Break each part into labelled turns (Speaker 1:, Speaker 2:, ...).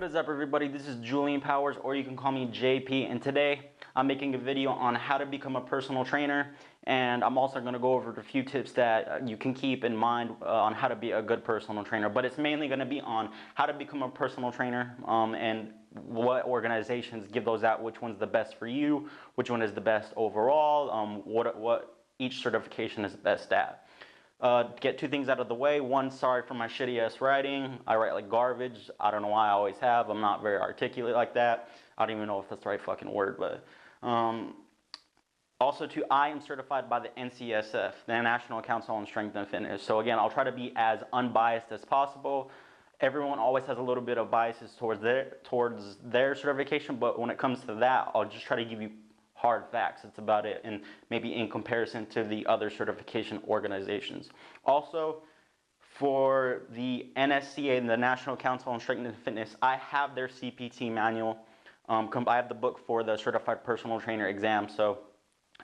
Speaker 1: What is up, everybody? This is Julian Powers, or you can call me JP, and today I'm making a video on how to become a personal trainer, and I'm also going to go over a few tips that you can keep in mind on how to be a good personal trainer. But it's mainly going to be on how to become a personal trainer and what organizations give those out, which one's the best for you, which one is the best overall, what each certification is best at. Get two things out of the way. One, sorry for my shitty ass writing. I write like garbage. I don't know why I always have. I'm not very articulate like that. I don't even know if that's the right fucking word, but also too, I am certified by the NCSF, the National Council on Strength and Fitness. So again, I'll try to be as unbiased as possible. Everyone always has a little bit of biases towards their certification, but when it comes to that, I'll just try to give you hard facts. That's about it, and maybe in comparison to the other certification organizations. Also, for the NSCA, the National Council on Strength and Fitness, I have their CPT manual. I have the book for the Certified Personal Trainer exam.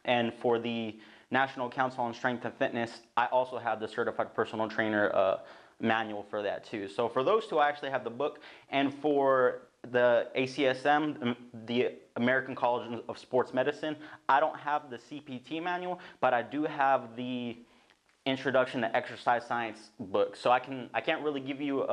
Speaker 1: And for the National Council on Strength and Fitness, I also have the Certified Personal Trainer manual for that too. So for those two, I actually have the book, and for the ACSM, the American College of Sports Medicine, I don't have the CPT manual, but I do have the Introduction to Exercise Science book. So I can't really give you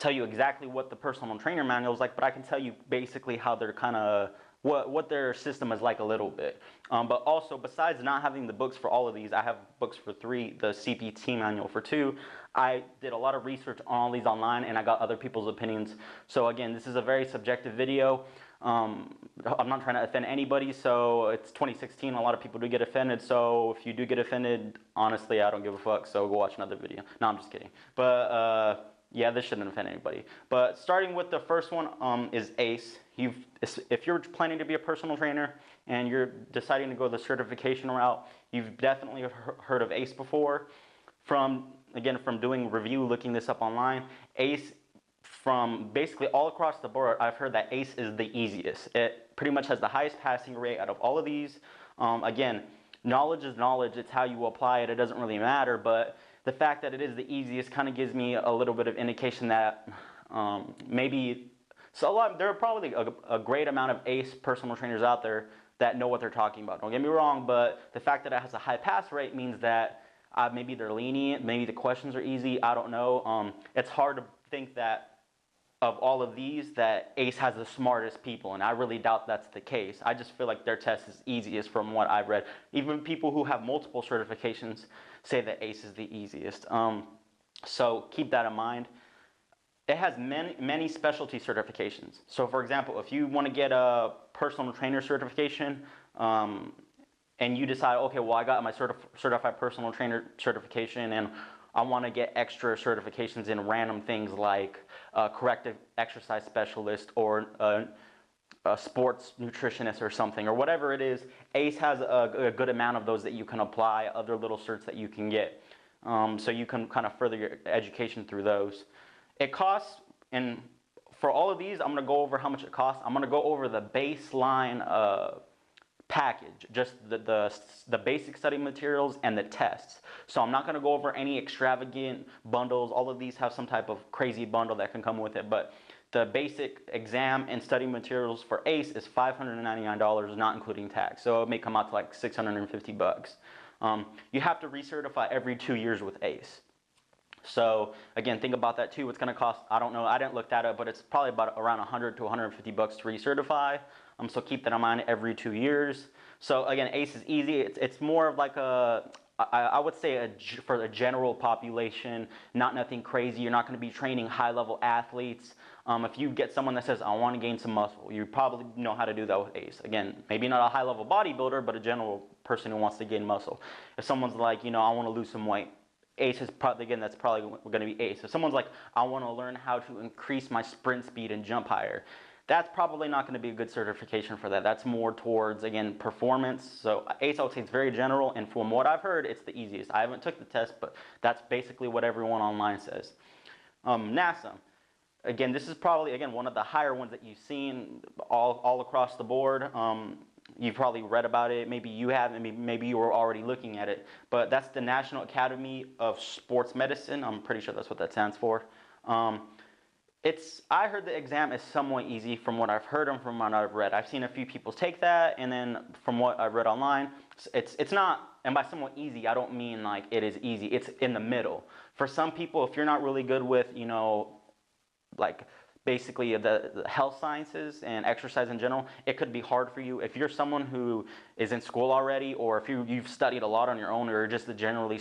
Speaker 1: tell you exactly what the personal trainer manual is like, but I can tell you basically how they're kind of what their system is like a little bit. But also, besides not having the books for all of these, I have books for 3, the CPT manual for 2. I did a lot of research on all these online, and I got other people's opinions. So again, this is a very subjective video. I'm not trying to offend anybody, so it's 2016. A lot of people do get offended, so if you do get offended, honestly, I don't give a fuck, so go watch another video. No, I'm just kidding. But yeah, this shouldn't offend anybody. But starting with the first one is ACE. If you're planning to be a personal trainer and you're deciding to go the certification route, you've definitely heard of ACE before. From doing review, looking this up online, ACE, from basically all across the board, I've heard that ACE is the easiest. It pretty much has the highest passing rate out of all of these. Again, knowledge is knowledge. It's how you apply it. It doesn't really matter, but the fact that it is the easiest kind of gives me a little bit of indication that there are probably a great amount of ACE personal trainers out there that know what they're talking about. Don't get me wrong, but the fact that it has a high pass rate means that maybe they're lenient, maybe the questions are easy, I don't know. It's hard to think that of all of these that ACE has the smartest people, and I really doubt that's the case. I just feel like their test is easiest from what I've read. Even people who have multiple certifications say that ACE is the easiest. So keep that in mind. It has many specialty certifications. So for example, if you want to get a personal trainer certification, and you decide, okay, well, I got my certified personal trainer certification, and I want to get extra certifications in random things like corrective exercise specialist or a sports nutritionist or something, or whatever it is, ACE has a good amount of those that you can apply, other little certs that you can get. So you can kind of further your education through those. It costs, and for all of these, I'm going to go over how much it costs. I'm going to go over the baseline package, just the basic study materials and the tests. So I'm not going to go over any extravagant bundles. All of these have some type of crazy bundle that can come with it, but the basic exam and study materials for ACE is $599, not including tax. So it may come out to like 650 bucks. You have to recertify every 2 years with ACE. So again, think about that too. What's going to cost? I don't know. I didn't look that up, but it's probably about around 100 to 150 bucks to recertify. So keep that in mind every 2 years. So again, ACE is easy. It's more of like I would say for the general population, not nothing crazy. You're not going to be training high-level athletes. If you get someone that says, I want to gain some muscle, you probably know how to do that with ACE. Again, maybe not a high-level bodybuilder, but a general person who wants to gain muscle. If someone's like, I want to lose some weight, ACE is probably, again, that's probably going to be ACE. If someone's like, I want to learn how to increase my sprint speed and jump higher, that's probably not going to be a good certification for that. That's more towards, again, performance. So ACE, I would say it's very general, and from what I've heard, it's the easiest. I haven't took the test, but that's basically what everyone online says. NASM. Again, this is probably, again, one of the higher ones that you've seen all across the board. You've probably read about it. Maybe you haven't. Maybe you were already looking at it. But that's the National Academy of Sports Medicine. I'm pretty sure that's what that stands for. I heard the exam is somewhat easy from what I've heard and from what I've read. I've seen a few people take that, and then from what I've read online, it's not, and by somewhat easy, I don't mean like it is easy. It's in the middle. For some people, if you're not really good with, like basically the health sciences and exercise in general, it could be hard for you. If you're someone who is in school already, or if you've studied a lot on your own, or just a generally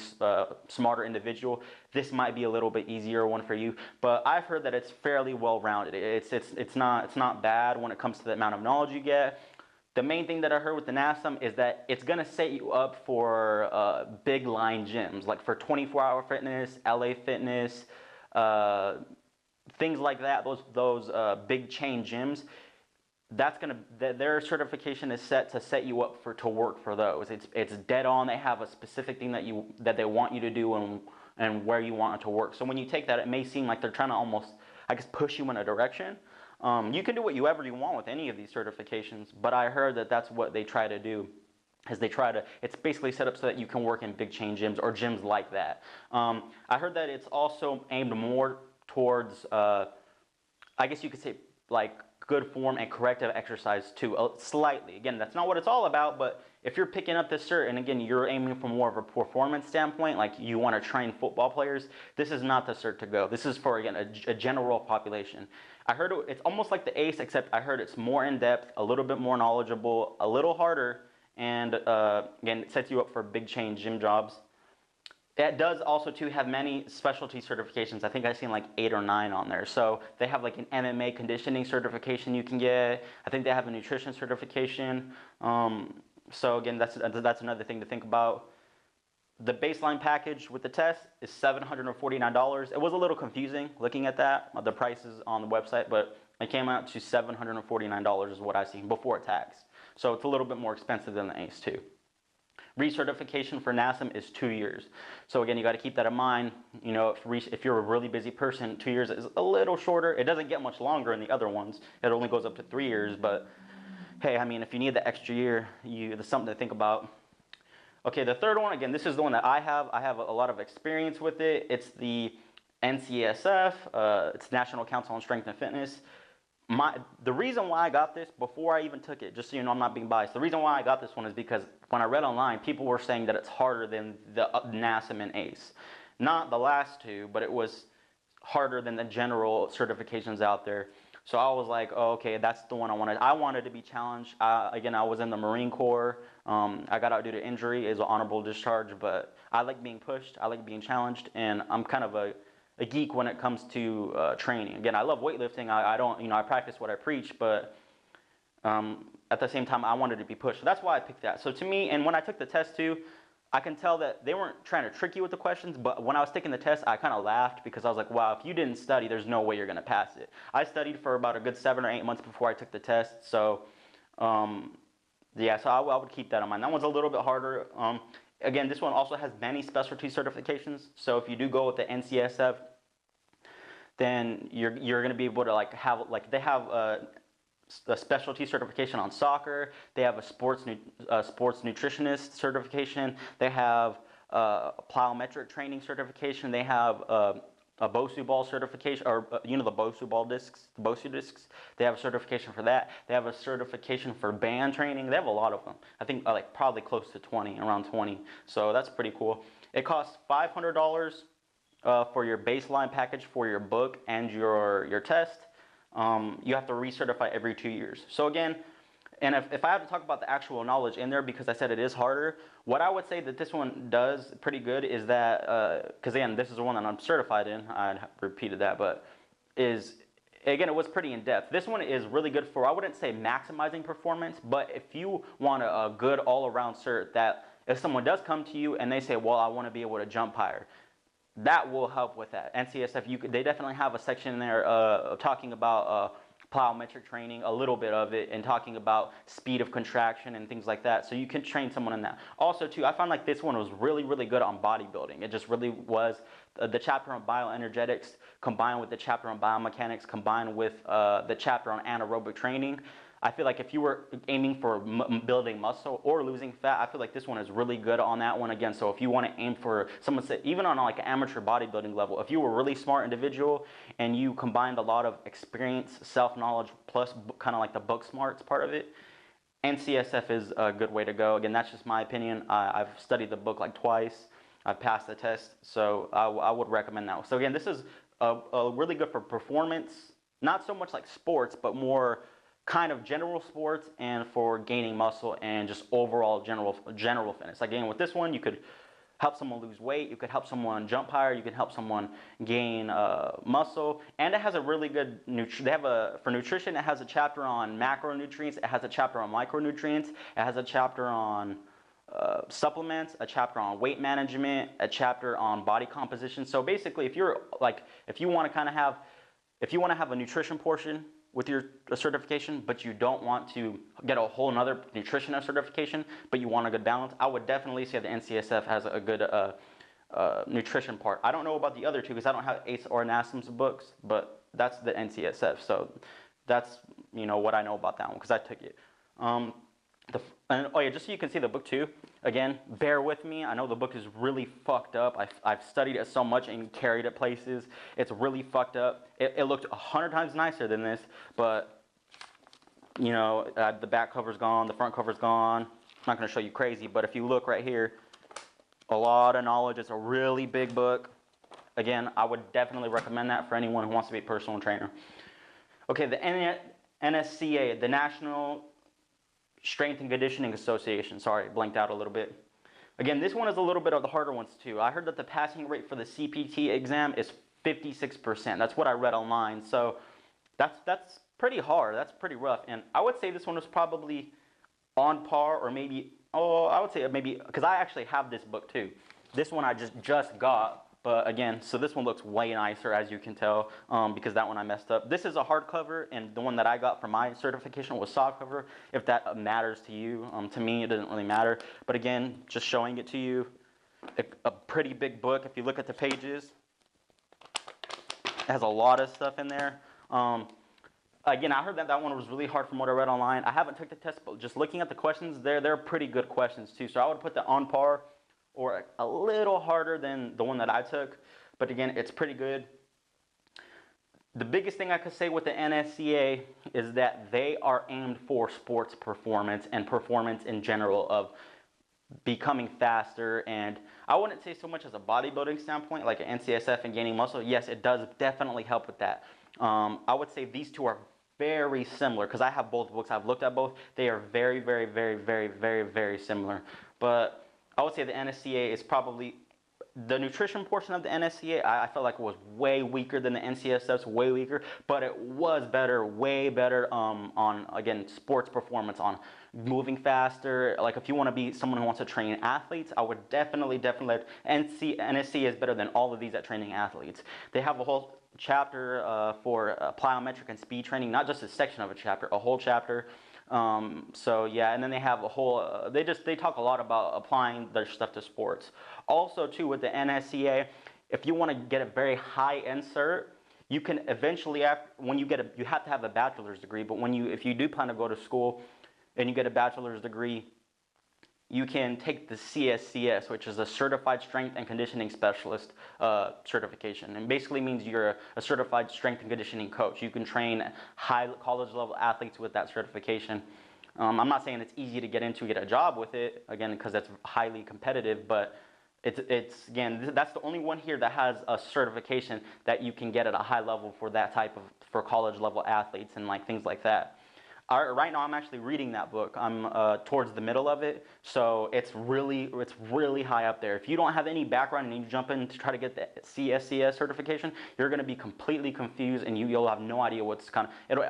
Speaker 1: smarter individual, this might be a little bit easier one for you. But I've heard that it's fairly well rounded. It's not bad when it comes to the amount of knowledge you get. The main thing that I heard with the NASM is that it's going to set you up for big line gyms, like for 24-hour fitness, LA Fitness, things like that. Those big chain gyms. Their certification is set to set you up to work for those. It's dead on. They have a specific thing that they want you to do and where you want it to work. So when you take that, it may seem like they're trying to almost, I guess, push you in a direction. You can do whatever you want with any of these certifications, but I heard that that's what they try to do. It's basically set up so that you can work in big chain gyms or gyms like that. I heard that it's also aimed more towards, I guess you could say, like good form and corrective exercise too, slightly. Again, that's not what it's all about, but if you're picking up this cert, and again, you're aiming for more of a performance standpoint, like you want to train football players, this is not the cert to go. This is for, again, a general population. I heard it's almost like the ACE, except I heard it's more in-depth, a little bit more knowledgeable, a little harder, and again, it sets you up for big chain gym jobs. It does also too have many specialty certifications. I think I've seen like 8 or 9 on there. So they have like an MMA conditioning certification you can get. I think they have a nutrition certification. So again, that's another thing to think about. The baseline package with the test is $749. It was a little confusing looking at that, the prices on the website, but it came out to $749 is what I've seen before tax. So it's a little bit more expensive than the ACE too. Recertification for NASM is 2 years. So again, you got to keep that in mind. If you're a really busy person, 2 years is a little shorter. It doesn't get much longer in the other ones. It only goes up to 3 years. But hey, I mean, if you need the extra year, there's something to think about. Okay, the third one, again, this is the one that I have. I have a lot of experience with it. It's the NCSF. It's National Council on Strength and Fitness. The reason why I got this before I even took it, just so you know I'm not being biased, the reason why I got this one is because when I read online, people were saying that it's harder than the NASM and ACE. Not the last two, but it was harder than the general certifications out there. So I was like, oh, okay, that's the one I wanted. I wanted to be challenged. Again, I was in the Marine Corps. I got out due to injury. It was an honorable discharge, but I like being pushed. I like being challenged, and I'm kind of a geek when it comes to training. Again, I love weightlifting. I practice what I preach, but at the same time, I wanted to be pushed. So that's why I picked that. So to me, and when I took the test too, I can tell that they weren't trying to trick you with the questions, but when I was taking the test, I kind of laughed because I was like, wow, if you didn't study, there's no way you're going to pass it. I studied for about a good 7 or 8 months before I took the test. So, yeah, so I would keep that in mind. That one's a little bit harder. Again, this one also has many specialty certifications. So if you do go with the NCSF, then you're going to be able to they have a specialty certification on soccer. They have a sports nutritionist certification. They have a plyometric training certification. They have a BOSU ball certification, or the BOSU ball discs, the BOSU discs. They have a certification for that. They have a certification for band training. They have a lot of them. I think probably close to 20, around 20. So that's pretty cool. It costs $500 for your baseline package for your book and your test. You have to recertify every 2 years. So again, and if I have to talk about the actual knowledge in there, because I said it is harder, what I would say that this one does pretty good is that, because again, this is the one that I'm certified in, I repeated that, but again, it was pretty in-depth. This one is really good for, I wouldn't say maximizing performance, but if you want a good all-around cert, that if someone does come to you and they say, well, I want to be able to jump higher, that will help with that. NCSF, they definitely have a section in there talking about plyometric training, a little bit of it, and talking about speed of contraction and things like that. So you can train someone in that. Also, too, I found like this one was really, really good on bodybuilding. It just really was. The chapter on bioenergetics combined with the chapter on biomechanics combined with the chapter on anaerobic training. I feel like if you were aiming for building muscle or losing fat, I feel like this one is really good on that one again. So if you want to aim for, someone said, even on like an amateur bodybuilding level, if you were a really smart individual and you combined a lot of experience, self-knowledge, plus kind of like the book smarts part of it, NCSF is a good way to go. Again, that's just my opinion. I've studied the book like twice. I've passed the test, so I would recommend that one. So again, this is really good for performance, not so much like sports, but more kind of general sports and for gaining muscle and just overall general fitness. Again, with this one, you could help someone lose weight, you could help someone jump higher, you can help someone gain muscle, and it has a really good for nutrition, it has a chapter on macronutrients, it has a chapter on micronutrients, it has a chapter on supplements, a chapter on weight management, a chapter on body composition. So basically, if you want to have a nutrition portion with your certification, but you don't want to get a whole nother nutrition certification, but you want a good balance, I would definitely say the NCSF has a good nutrition part. I don't know about the other two because I don't have ACE or NASM's books, but that's the NCSF. So that's what I know about that one because I took it. Oh yeah, just so you can see the book too. Again, bear with me. I know the book is really fucked up. I've studied it so much and carried it places. It's really fucked up. It looked 100 times nicer than this, but the back cover's gone, the front cover's gone. I'm not going to show you crazy, but if you look right here, a lot of knowledge. It's a really big book. Again, I would definitely recommend that for anyone who wants to be a personal trainer. Okay, the NSCA, the National Strength and Conditioning Association. Sorry, blanked out a little bit. Again, this one is a little bit of the harder ones too. I heard that the passing rate for the CPT exam is 56%. That's what I read online. So that's pretty hard. That's pretty rough. And I would say this one was probably on par, or maybe, I would say maybe, because I actually have this book too. This one I just got. But again, so this one looks way nicer, as you can tell, because that one I messed up. This is a hardcover, and the one that I got for my certification was softcover, if that matters to you. To me, it doesn't really matter. But again, just showing it to you, a pretty big book. If you look at the pages, it has a lot of stuff in there. Again, I heard that one was really hard from what I read online. I haven't took the test, but just looking at the questions, they're pretty good questions too. So I would put that on par, or a little harder than the one that I took. But again, it's pretty good. The biggest thing I could say with the NSCA is that they are aimed for sports performance and performance in general, of becoming faster. And I wouldn't say so much as a bodybuilding standpoint, like an NCSF and gaining muscle. Yes, it does definitely help with that. I would say these two are very similar because I have both books. I've looked at both. They are very, very, very, very, very, very similar. But I would say the NSCA is probably, the nutrition portion of the NSCA, I felt like it was way weaker than the NCSF's, way weaker, but it was better, way better on, again, sports performance, on moving faster. Like if you want to be someone who wants to train athletes, I would definitely, NSCA is better than all of these at training athletes. They have a whole chapter for plyometric and speed training, not just a section of a chapter, a whole chapter. So yeah, and then they have a whole, they talk a lot about applying their stuff to sports. Also too, with the NSCA, if you want to get a very high end cert, you can eventually, you have to have a bachelor's degree, but if you do plan to go to school and you get a bachelor's degree, you can take the CSCS, which is a Certified Strength and Conditioning Specialist certification. And basically means you're a certified strength and conditioning coach. You can train high college level athletes with that certification. I'm not saying it's easy to get a job with it, again, because that's highly competitive, but it's again, that's the only one here that has a certification that you can get at a high level for that for college level athletes and like things like that. Right now, I'm actually reading that book. I'm towards the middle of it, so it's really high up there. If you don't have any background and you jump in to try to get the CSCS certification, you're going to be completely confused, and you'll have no idea what's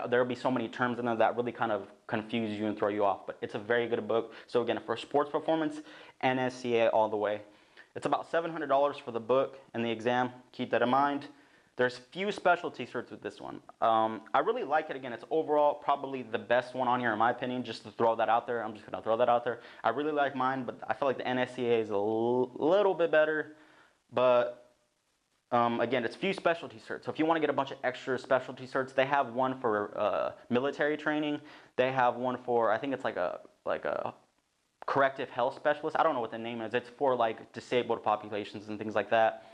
Speaker 1: there'll be so many terms in there that really kind of confuse you and throw you off. But it's a very good book. So again, for sports performance, NSCA all the way. It's about $700 for the book and the exam. Keep that in mind. There's few specialty certs with this one. I really like it. Again, it's overall probably the best one on here in my opinion, just to throw that out there. I'm just going to throw that out there. I really like mine, but I feel like the NSCA is a little bit better. But Again, it's few specialty certs. So if you want to get a bunch of extra specialty certs, they have one for military training. They have one for, I think it's like a corrective health specialist. I don't know what the name is. It's for like disabled populations and things like that.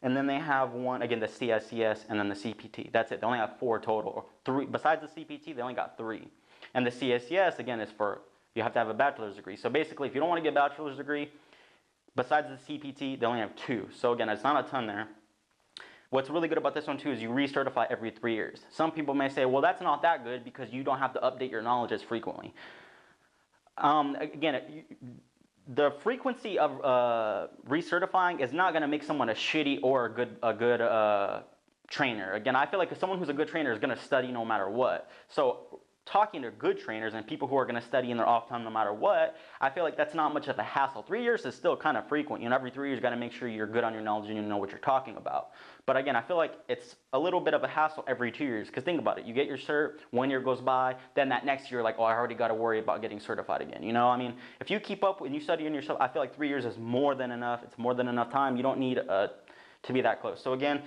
Speaker 1: And then they have one, again, the CSCS and then the CPT. That's it. They only have 4 total. Or 3. Besides the CPT, they only got 3. And the CSCS, again, is for, you have to have a bachelor's degree. So basically, if you don't want to get a bachelor's degree, besides the CPT, they only have 2. So again, it's not a ton there. What's really good about this one too is you recertify every 3 years. Some people may say, well, that's not that good because you don't have to update your knowledge as frequently. Again, the frequency of recertifying is not going to make someone a shitty or a good trainer. Again, I feel like someone who's a good trainer is going to study no matter what. So talking to good trainers and people who are going to study in their off time no matter what, I feel like that's not much of a hassle. 3 years is still kind of frequent. You know, every 3 years you got to make sure you're good on your knowledge and you know what you're talking about. But again, I feel like it's a little bit of a hassle every 2 years because think about it. You get your cert, 1 year goes by, then that next year, like, oh, I already got to worry about getting certified again. You know, I mean, if you keep up and you study on yourself, I feel like 3 years is more than enough. It's more than enough time. You don't need to be that close. So again,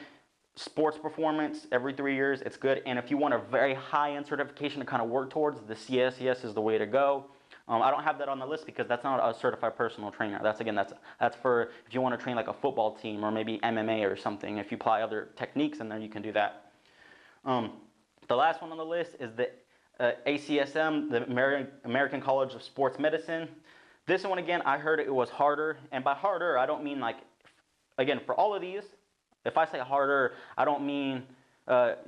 Speaker 1: sports performance every 3 years, it's good. And if you want a very high-end certification to kind of work towards, the CSCS is the way to go. I don't have that on the list because that's not a certified personal trainer. That's for if you want to train like a football team or maybe MMA or something. If you apply other techniques in there, you can do that. The last one on the list is the ACSM, the American College of Sports Medicine. This one, again, I heard it was harder. And by harder, I don't mean like, again, for all of these, if I say harder, I don't mean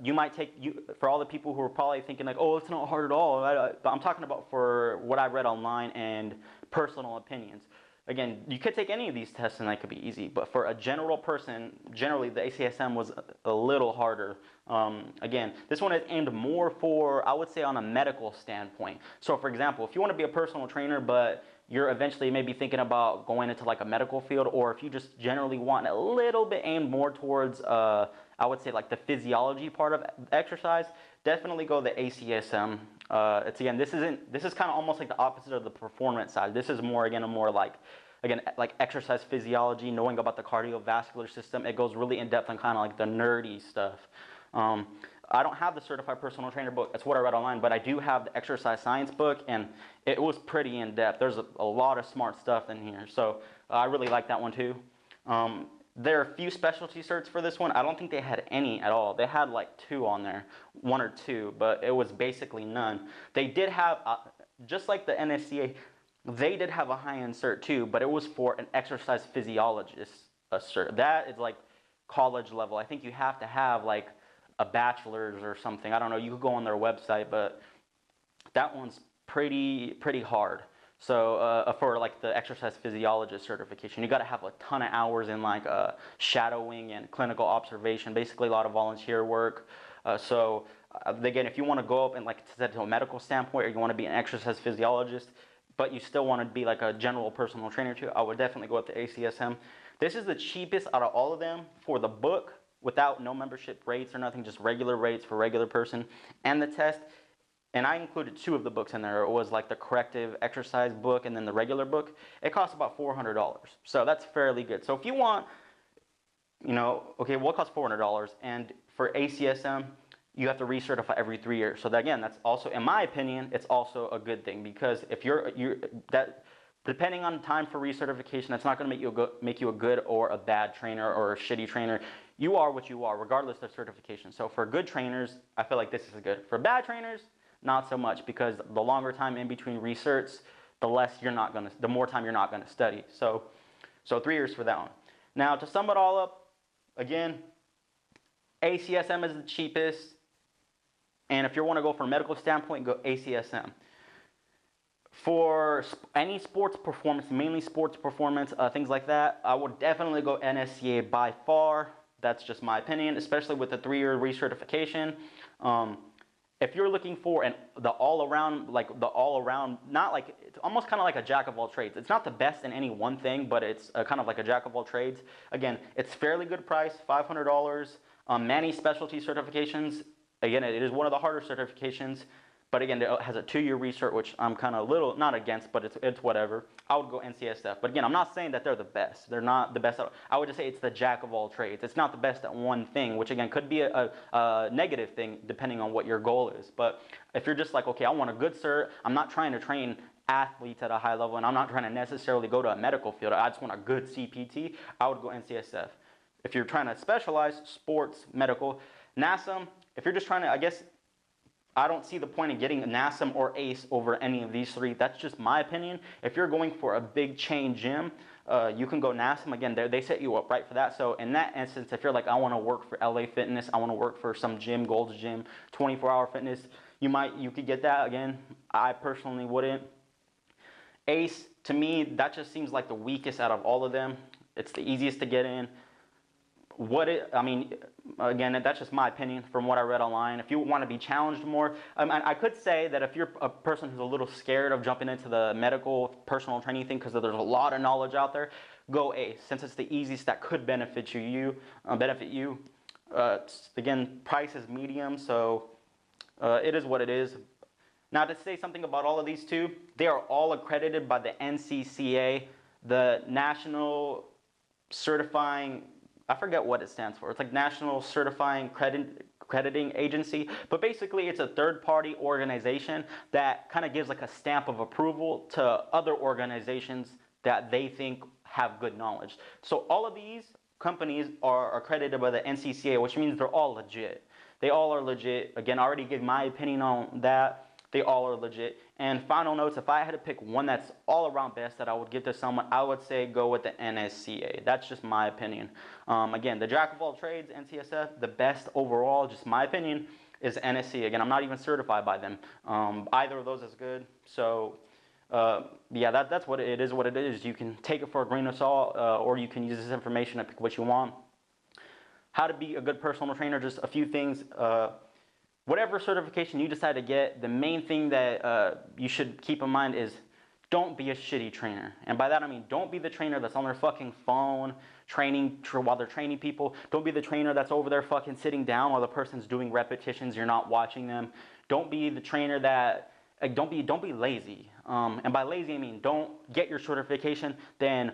Speaker 1: you might take, for all the people who are probably thinking like, oh, it's not hard at all. I'm talking about for what I read online and personal opinions. Again, you could take any of these tests and that could be easy. But for a general person, generally the ACSM was a little harder. Again, this one is aimed more for, I would say, on a medical standpoint. So for example, if you want to be a personal trainer, but you're eventually maybe thinking about going into like a medical field, or if you just generally want a little bit aimed more towards, I would say like the physiology part of exercise, definitely go the ACSM. It's again, this is kind of almost like the opposite of the performance side. This is more, again, a more like, again, like exercise physiology, knowing about the cardiovascular system. It goes really in depth on kind of like the nerdy stuff. I don't have the certified personal trainer book. That's what I read online, but I do have the exercise science book, and it was pretty in depth. There's a lot of smart stuff in here, so I really like that one too. There are a few specialty certs for this one. I don't think they had any at all. They had like 2 on there, 1 or 2, but it was basically none. They did have, just like the NSCA, they did have a high-end cert too, but it was for an exercise physiologist cert. That is like college level. I think you have to have like a bachelor's or something. I don't know. You could go on their website, but that one's pretty hard. So for like the exercise physiologist certification, you got to have a ton of hours in like shadowing and clinical observation, basically a lot of volunteer work. So again, if you want to go up and like to a medical standpoint, or you want to be an exercise physiologist, but you still want to be like a general personal trainer too, I would definitely go up to ACSM. This is the cheapest out of all of them for the book, without no membership rates or nothing, just regular rates for regular person, and the test. And I included 2 of the books in there. It was like the corrective exercise book and then the regular book. It costs about $400. So that's fairly good. So if you want, you know, okay, what costs $400? And for ACSM, you have to recertify every 3 years. So that, again, that's also, in my opinion, it's also a good thing, because if depending on time for recertification, that's not going to make you a good or a bad trainer or a shitty trainer. You are what you are, regardless of certification. So for good trainers, I feel like this is good. For bad trainers, not so much, because the longer time in between recerts, the more time you're not gonna study. So 3 years for that one. Now to sum it all up, again, ACSM is the cheapest, and if you want to go from a medical standpoint, go ACSM. For any sports performance, mainly sports performance, things like that, I would definitely go NSCA by far. That's just my opinion, especially with the 3-year recertification. If you're looking for the all-around, not like, it's almost kind of like a jack of all trades. It's not the best in any one thing, but it's kind of like a jack of all trades. Again, it's fairly good price, $500. Many specialty certifications. Again, it is one of the harder certifications, But again, it has a 2-year recert, which I'm kind of a little not against, but it's whatever. I would go NCSF. But again, I'm not saying that they're the best. They're not the best. I would just say it's the jack of all trades. It's not the best at one thing, which again could be a negative thing depending on what your goal is. But if you're just like, okay, I want a good cert, I'm not trying to train athletes at a high level, and I'm not trying to necessarily go to a medical field, I just want a good CPT, I would go NCSF. If you're trying to specialize, sports, medical, NASM, if you're just trying to, I guess, I don't see the point in getting NASM or ACE over any of these 3. That's just my opinion. If you're going for a big chain gym, you can go NASM. Again, they set you up right for that. So in that instance, if you're like, I want to work for LA Fitness, I want to work for some gym, Gold's Gym, 24-hour fitness, you could get that. Again, I personally wouldn't. ACE, to me, that just seems like the weakest out of all of them. It's the easiest to get in. Again, that's just my opinion from what I read online. If you want to be challenged more, I could say that if you're a person who's a little scared of jumping into the medical personal training thing because there's a lot of knowledge out there, go ACE, since it's the easiest that could benefit you. Again, price is medium, so it is what it is. Now, to say something about all of these too, they are all accredited by the NCCA, the National Certifying, I forget what it stands for. It's like National Certifying Crediting Agency. But basically, it's a third-party organization that kind of gives like a stamp of approval to other organizations that they think have good knowledge. So all of these companies are accredited by the NCCA, which means they're all legit. They all are legit. Again, I already gave my opinion on that. They all are legit. And final notes, if I had to pick one that's all around best that I would give to someone, I would say go with the NSCA. That's just my opinion. Again, the jack of all trades, NCSF, the best overall, just my opinion, is NSCA. Again, I'm not even certified by them. Either of those is good. So, yeah, that's what it is. What it is. You can take it for a grain of salt, or you can use this information to pick what you want. How to be a good personal trainer, just a few things. Whatever certification you decide to get, the main thing that you should keep in mind is don't be a shitty trainer. And by that I mean don't be the trainer that's on their fucking phone training while they're training people. Don't be the trainer that's over there fucking sitting down while the person's doing repetitions, you're not watching them. Don't be the trainer that, don't be lazy. And by lazy I mean don't get your certification, then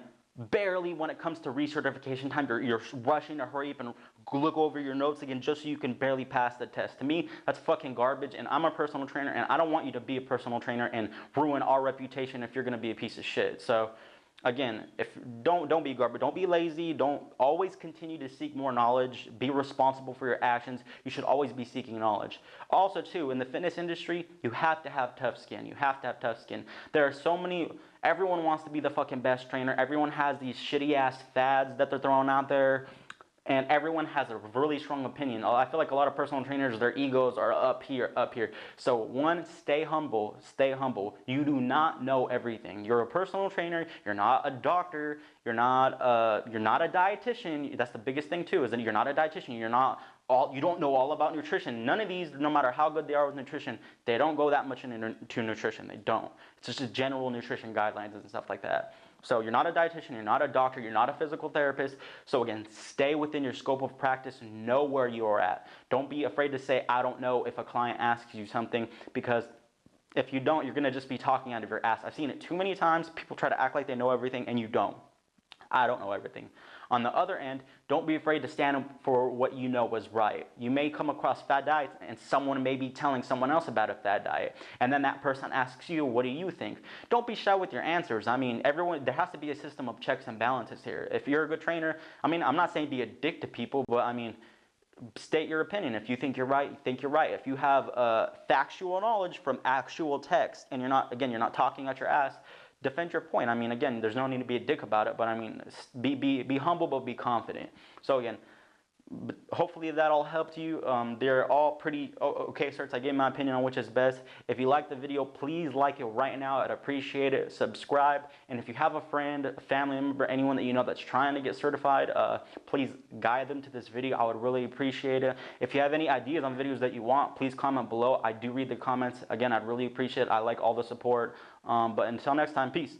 Speaker 1: barely when it comes to recertification time, you're rushing to hurry up and look over your notes again just so you can barely pass the test. To me, that's fucking garbage, and I'm a personal trainer, and I don't want you to be a personal trainer and ruin our reputation if you're going to be a piece of shit. So, again, don't be garbage. Don't be lazy. Don't always continue to seek more knowledge. Be responsible for your actions. You should always be seeking knowledge. Also, too, in the fitness industry, you have to have tough skin. You have to have tough skin. There are so many. Everyone wants to be the fucking best trainer. Everyone has these shitty-ass fads that they're throwing out there. And everyone has a really strong opinion. I feel like a lot of personal trainers, their egos are up here, up here. So one, stay humble, stay humble. You do not know everything. You're a personal trainer. You're not a doctor. You're not a dietitian. That's the biggest thing too, is that you're not a dietitian. You don't know all about nutrition. None of these, no matter how good they are with nutrition, they don't go that much into nutrition. They don't. It's just general nutrition guidelines and stuff like that. So you're not a dietitian, you're not a doctor, you're not a physical therapist. So again, stay within your scope of practice, know where you are at. Don't be afraid to say, I don't know, if a client asks you something, because if you don't, you're going to just be talking out of your ass. I've seen it too many times. People try to act like they know everything, and you don't. I don't know everything. On the other end, don't be afraid to stand up for what you know is right. You may come across fad diets, and someone may be telling someone else about a fad diet, and then that person asks you, what do you think? Don't be shy with your answers. I mean, there has to be a system of checks and balances here. If you're a good trainer, I mean, I'm not saying be a dick to people, but I mean, state your opinion. If you think you're right, you think you're right. If you have factual knowledge from actual text, and you're not talking out your ass, defend your point. I mean, again, there's no need to be a dick about it, but I mean, be humble, but be confident. So again, hopefully that all helped you. They're all pretty okay certs. I gave my opinion on which is best. If you like the video, please like it right now. I'd appreciate it. Subscribe. And if you have a friend, a family member, anyone that you know that's trying to get certified, please guide them to this video. I would really appreciate it. If you have any ideas on videos that you want, please comment below. I do read the comments. Again, I'd really appreciate it. I like all the support. But until next time, peace.